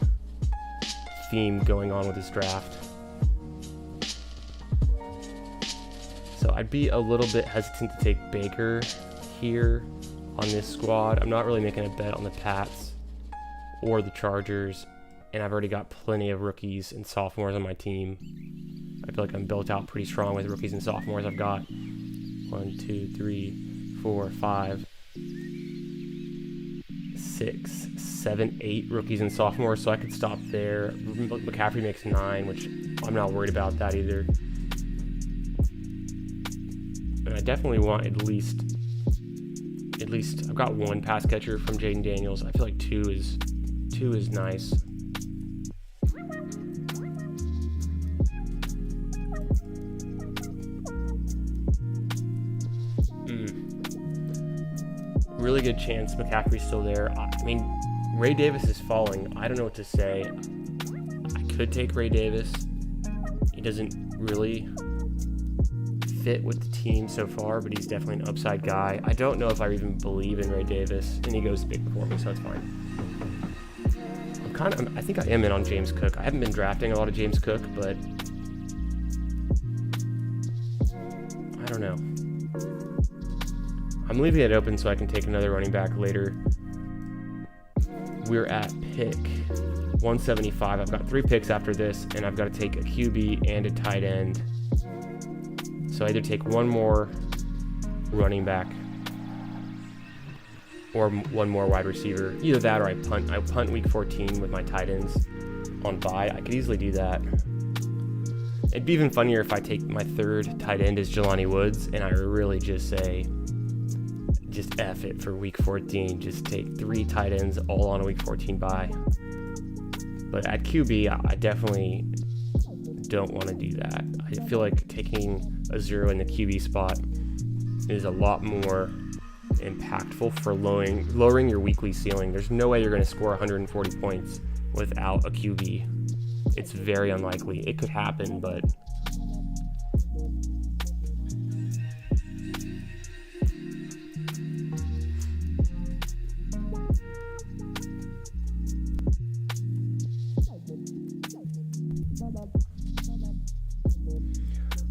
theme going on with this draft. So I'd be a little bit hesitant to take Baker here on this squad. I'm not really making a bet on the Pats or the Chargers, and I've already got plenty of rookies and sophomores on my team. I feel like I'm built out pretty strong with rookies and sophomores. I've got 1, 2, 3, 4, 5, 6, 7, 8 rookies and sophomores, so I could stop there. McCaffrey makes 9, which I'm not worried about that either. And I definitely want at least I've got 1 pass catcher from Jaden Daniels. I feel like 2 is nice. Really good chance McCaffrey's still there. I mean, Ray Davis is falling. I don't know what to say. I could take Ray Davis. He doesn't really fit with the team so far, but he's definitely an upside guy. I don't know if I even believe in Ray Davis, and he goes big for me, so that's fine. I think I am in on James Cook. I haven't been drafting a lot of James Cook, but I don't know. I'm leaving it open so I can take another running back later. We're at pick 175. I've got 3 picks after this, and I've got to take a QB and a tight end. So I either take one more running back or one more wide receiver. Either that or I punt. I punt week 14 with my tight ends on bye. I could easily do that. It'd be even funnier if I take my third tight end as Jelani Woods, and I really just say, just F it for week 14. Just take 3 tight ends all on a week 14 bye. But at QB, I definitely don't want to do that. I feel like taking a 0 in the QB spot is a lot more impactful for lowering your weekly ceiling. There's no way you're going to score 140 points without a QB. It's very unlikely. It could happen, but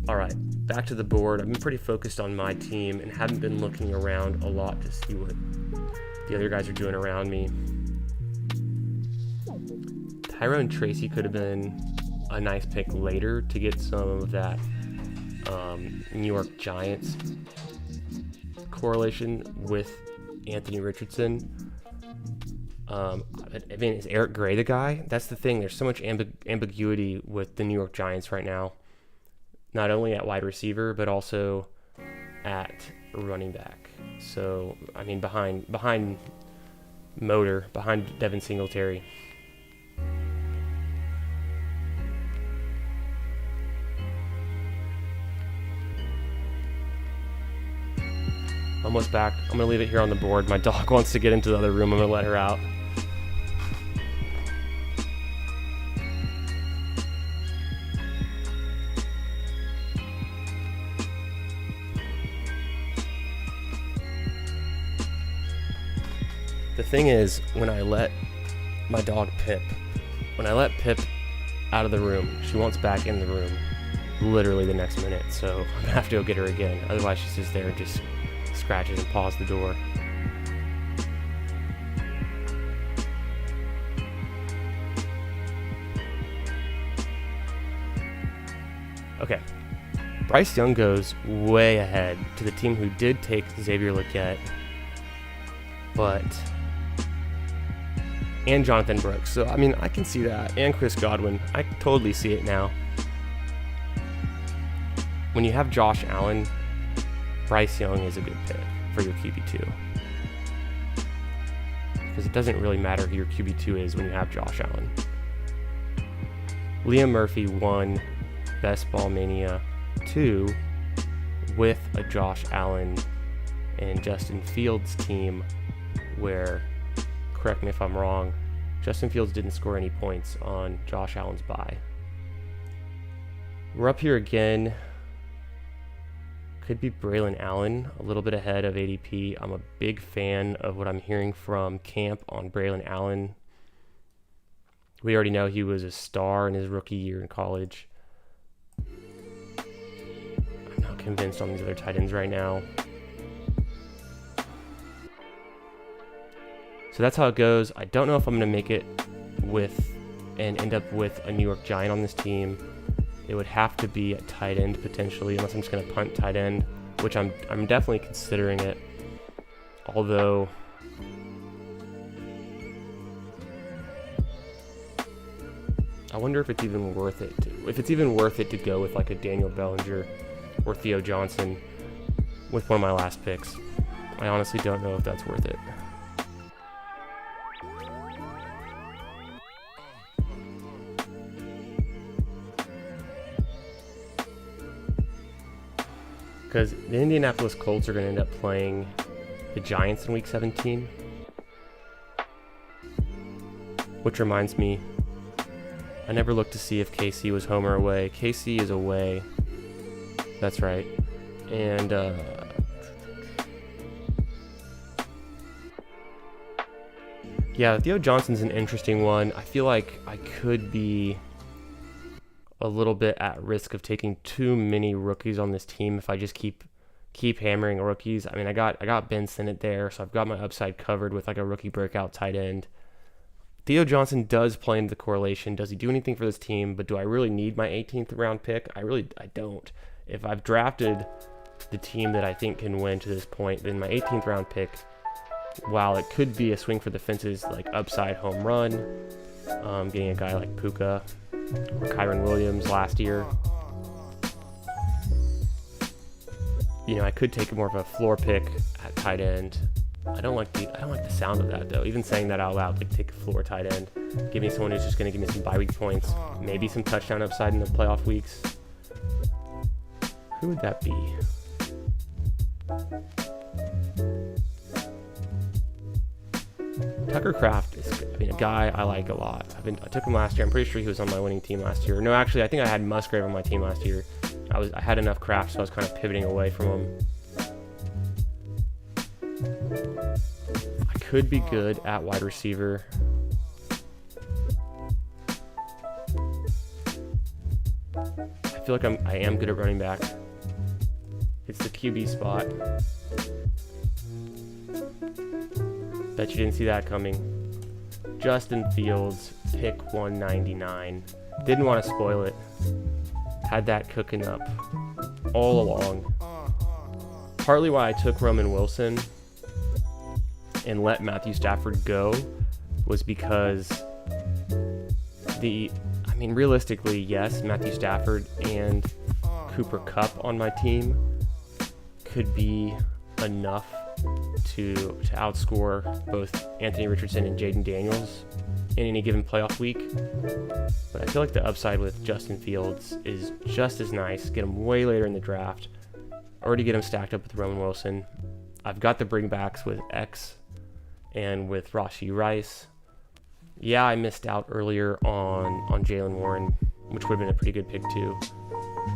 all right, back to the board. I've been pretty focused on my team and haven't been looking around a lot to see what the other guys are doing around me. Tyrone Tracy could have been a nice pick later to get some of that New York Giants correlation with Anthony Richardson. I mean, is Eric Gray the guy? That's the thing. There's so much ambiguity with the New York Giants right now. Not only at wide receiver, but also at running back. So, I mean, behind Devin Singletary. Almost back. I'm going to leave it here on the board. My dog wants to get into the other room. I'm going to let her out. The thing is, when I let my dog Pip out of the room, she wants back in the room literally the next minute. So I'm going to have to go get her again. Otherwise, she's just there and just scratches and paws the door. Okay. Bryce Young goes way ahead to the team who did take Xavier Legette, and Jonathan Brooks. So, I mean, I can see that. And Chris Godwin. I totally see it now. When you have Josh Allen, Bryce Young is a good pick for your QB2. Because it doesn't really matter who your QB2 is when you have Josh Allen. Liam Murphy won Best Ball Mania 2 with a Josh Allen and Justin Fields team where, correct me if I'm wrong, Justin Fields didn't score any points on Josh Allen's bye. We're up here again. Could be Braylon Allen, a little bit ahead of ADP. I'm a big fan of what I'm hearing from camp on Braylon Allen. We already know he was a star in his rookie year in college. I'm not convinced on these other tight ends right now. So that's how it goes. I don't know if I'm going to make it with and end up with a New York Giant on this team. It would have to be a tight end potentially, unless I'm just going to punt tight end, which I'm definitely considering it. Although I wonder if it's even worth it. To go with like a Daniel Bellinger or Theo Johnson with one of my last picks. I honestly don't know if that's worth it. Because the Indianapolis Colts are going to end up playing the Giants in Week 17. Which reminds me, I never looked to see if KC was home or away. KC is away. That's right. And yeah, Theo Johnson's an interesting one. I feel like I could be a little bit at risk of taking too many rookies on this team if I just keep keep hammering rookies. I mean, I got Ben Sinnott there, so I've got my upside covered with like a rookie breakout tight end. Theo Johnson does play into the correlation. Does he do anything for this team? But do I really need my 18th round pick? I don't. If I've drafted the team that I think can win to this point, then my 18th round pick, while it could be a swing for the fences, like upside home run, getting a guy like Puka or Kyron Williams last year, you know, I could take more of a floor pick at tight end. I don't like the sound of that though. Even saying that out loud, like take a floor tight end, give me someone who's just going to give me some bye week points, maybe some touchdown upside in the playoff weeks. Who would that be? Tucker Kraft is, I mean, a guy I like a lot. I took him last year. I'm pretty sure he was on my winning team last year. No, actually, I think I had Musgrave on my team last year. I had enough Kraft, so I was kind of pivoting away from him. I could be good at wide receiver. I feel like I am good at running back. It's the QB spot. Bet you didn't see that coming. Justin Fields, pick 199. Didn't want to spoil it. Had that cooking up all along. Partly why I took Roman Wilson and let Matthew Stafford go was because realistically, yes, Matthew Stafford and Cooper Kupp on my team could be enough to outscore both Anthony Richardson and Jaden Daniels in any given playoff week. But I feel like the upside with Justin Fields is just as nice. Get him way later in the draft. Already get him stacked up with Roman Wilson. I've got the bringbacks with X and with Rashee Rice. Yeah, I missed out earlier on Jaylen Warren, which would have been a pretty good pick too.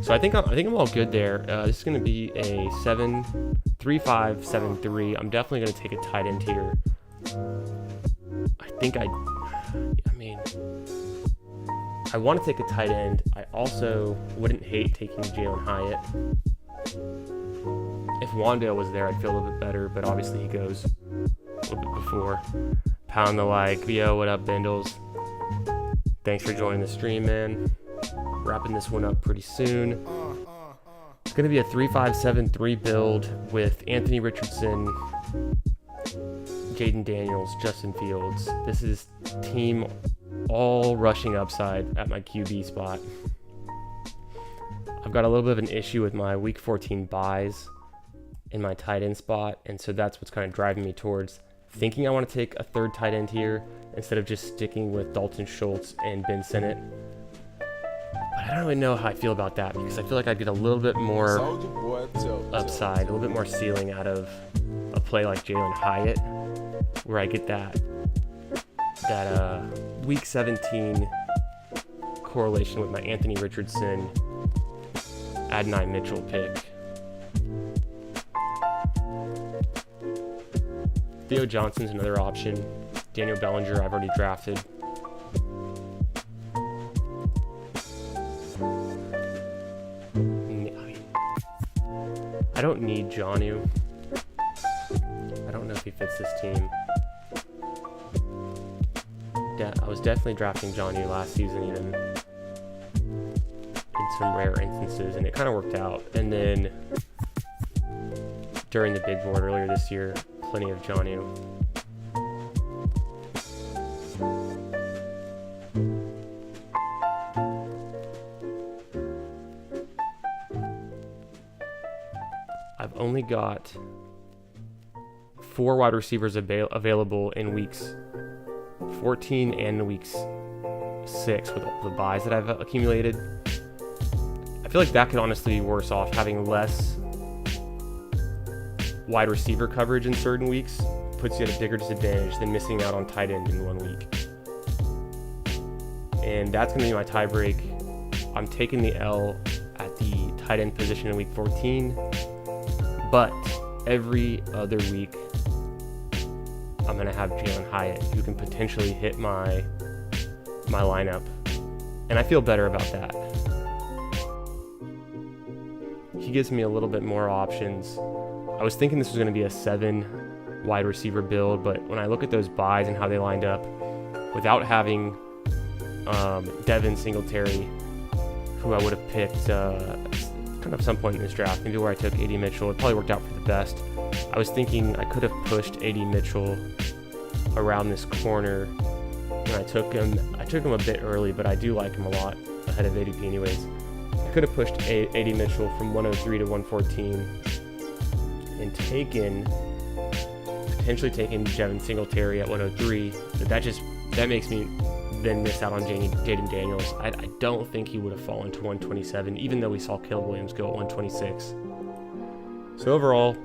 So I think I'm all good there. This is going to be a 3-5-7-3. I'm definitely going to take a tight end here. I want to take a tight end. I also wouldn't hate taking Jalen Hyatt. If Wandale was there, I'd feel a little bit better, but obviously he goes a little bit before. Pound the like. Yo, what up, Bindles? Thanks for joining the stream, man. Wrapping this one up pretty soon. It's going to be a 3-5-7-3 build with Anthony Richardson, Jaden Daniels, Justin Fields. This is team all rushing upside at my QB spot. I've got a little bit of an issue with my week 14 buys in my tight end spot, and so that's what's kind of driving me towards thinking I want to take a third tight end here instead of just sticking with Dalton Schultz and Ben Sinnott. But I don't really know how I feel about that because I feel like I'd get a little bit more upside, a little bit more ceiling out of a play like Jalen Hyatt, where I get that week 17 correlation with my Anthony Richardson, Adonai Mitchell pick. Theo Johnson's another option. Daniel Bellinger I've already drafted. I don't need Jonnu. I don't know if he fits this team. I was definitely drafting Jonnu last season even in some rare instances, and it kind of worked out. And then during the big board earlier this year, plenty of Jonnu. I've only got 4 wide receivers available in weeks 14 and weeks 6 with all the buys that I've accumulated. I feel like that could honestly be worse off, having less wide receiver coverage in certain weeks puts you at a bigger disadvantage than missing out on tight end in 1 week. And that's going to be my tie break. I'm taking the L at the tight end position in week 14, but every other week I'm going to have Jalen Hyatt, who can potentially hit my lineup, and I feel better about that. he gives me a little bit more options. I was thinking this was going to be a 7 wide receiver build, but when I look at those buys and how they lined up, without having Devin Singletary, who I would have picked kind of some point in this draft, maybe where I took A.D. Mitchell, it probably worked out for the best. I was thinking I could have pushed A.D. Mitchell around this corner when I took him. I took him a bit early, but I do like him a lot ahead of ADP anyways. I could have pushed A.D. Mitchell from 103 to 114 and potentially taken Devin Singletary at 103, but that makes me then miss out on Jaden Daniels. I don't think he would have fallen to 127, even though we saw Caleb Williams go at 126. So overall,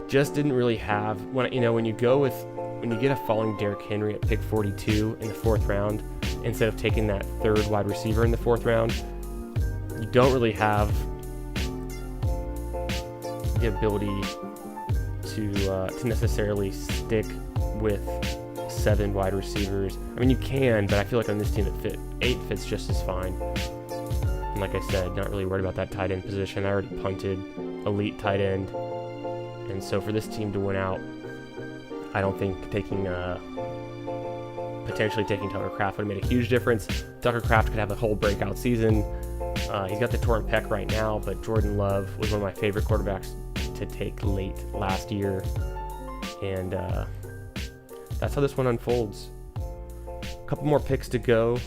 just didn't really have when you get a falling Derrick Henry at pick 42 in the 4th round instead of taking that 3rd wide receiver in the 4th round, you don't really have the ability to necessarily stick with 7 wide receivers. I mean, you can, but I feel like on this team 8 fits just as fine. And like I said, not really worried about that tight end position. I already punted elite tight end, and so for this team to win out, I don't think potentially taking Tucker Kraft would have made a huge difference. Tucker Kraft could have a whole breakout season. He's got the torn pec right now, but Jordan Love was one of my favorite quarterbacks to take late last year, and that's how this one unfolds. A couple more picks to go,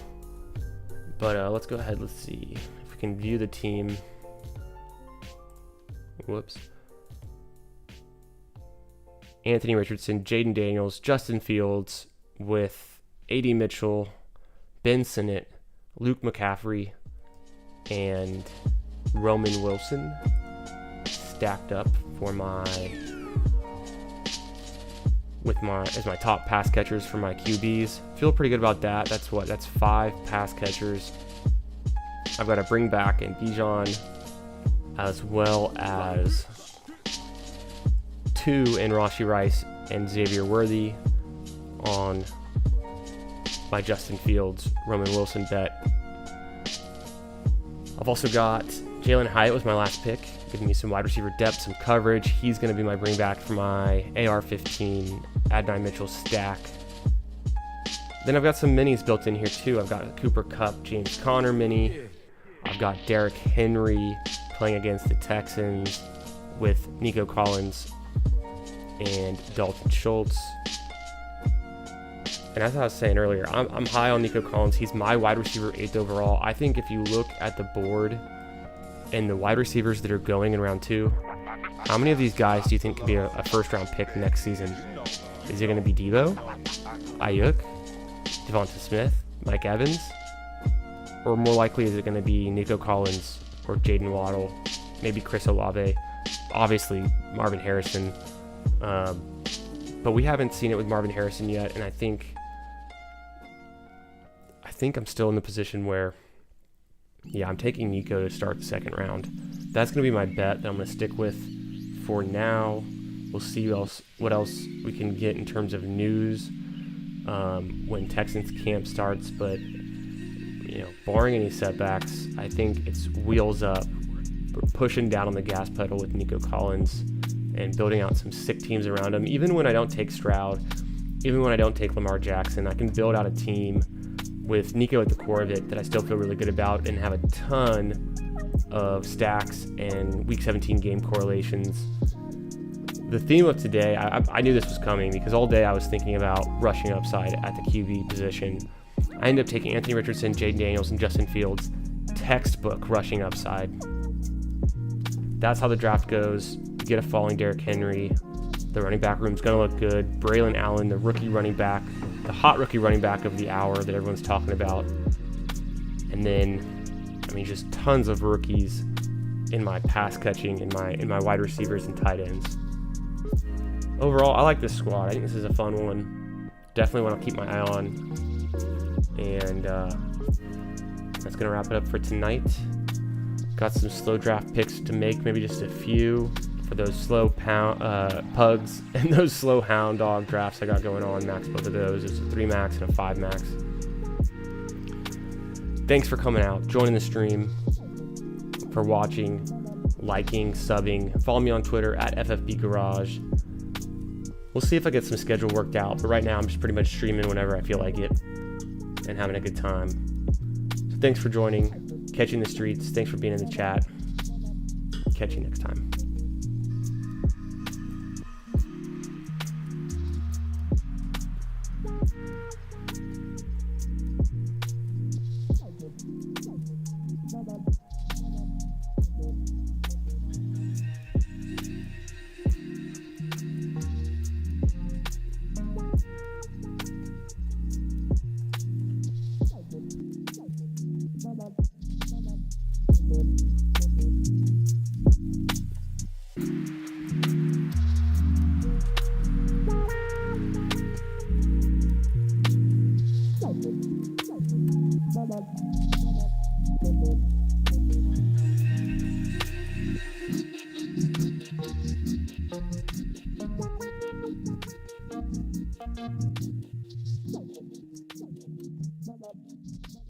but let's go ahead. Let's see if we can view the team. Whoops. Anthony Richardson, Jaden Daniels, Justin Fields with A.D. Mitchell, Ben Sinnott, Luke McCaffrey, and Roman Wilson stacked up for as my top pass catchers for my QBs. Feel pretty good about that. That's 5 pass catchers. I've got to bring back in Bijan, as well as 2 in Rashee Rice and Xavier Worthy on my Justin Fields, Roman Wilson bet. I've also got Jalen Hyatt was my last pick, giving me some wide receiver depth, some coverage. He's going to be my bring back for my AR-15 Adonai Mitchell stack. Then I've got some minis built in here too. I've got a Cooper Kupp, James Conner mini. I've got Derrick Henry playing against the Texans with Nico Collins and Dalton Schultz. And as I was saying earlier, I'm high on Nico Collins. He's my wide receiver 8th overall. I think if you look at the board and the wide receivers that are going in round 2, how many of these guys do you think could be a first-round pick next season? Is it going to be Deebo, Ayuk, Devonta Smith, Mike Evans? Or more likely, is it going to be Nico Collins or Jaden Waddle, maybe Chris Olave, obviously Marvin Harrison? But we haven't seen it with Marvin Harrison yet, and I think I'm still in the position where, I'm taking Nico to start the 2nd round. That's going to be my bet that I'm going to stick with for now. We'll see what else we can get in terms of news when Texans camp starts. But, barring any setbacks, I think it's wheels up. We're pushing down on the gas pedal with Nico Collins and building out some sick teams around him. Even when I don't take Stroud, even when I don't take Lamar Jackson, I can build out a team with Nico at the core of it that I still feel really good about and have a ton of stacks and Week 17 game correlations. The theme of today, I knew this was coming because all day I was thinking about rushing upside at the QB position. I ended up taking Anthony Richardson, Jaden Daniels, and Justin Fields. Textbook rushing upside. That's how the draft goes. You get a falling Derrick Henry. The running back room's going to look good. Braylon Allen, the rookie running back, the hot rookie running back of the hour that everyone's talking about. And then, just tons of rookies in my pass catching, in my wide receivers and tight ends. Overall, I like this squad. I think this is a fun one. Definitely want to keep my eye on. And that's going to wrap it up for tonight. Got some slow draft picks to make, maybe just a few for those slow pugs and those slow hound dog drafts I got going on. Max both of those. It's a 3 max and a 5 max. Thanks for coming out, joining the stream, for watching. liking, subbing. Follow me on Twitter at FFB Garage. We'll see if I get some schedule worked out, but right now I'm just pretty much streaming whenever I feel like it and having a good time. So thanks for joining, catching the streets. Thanks for being in the chat. Catch you next time.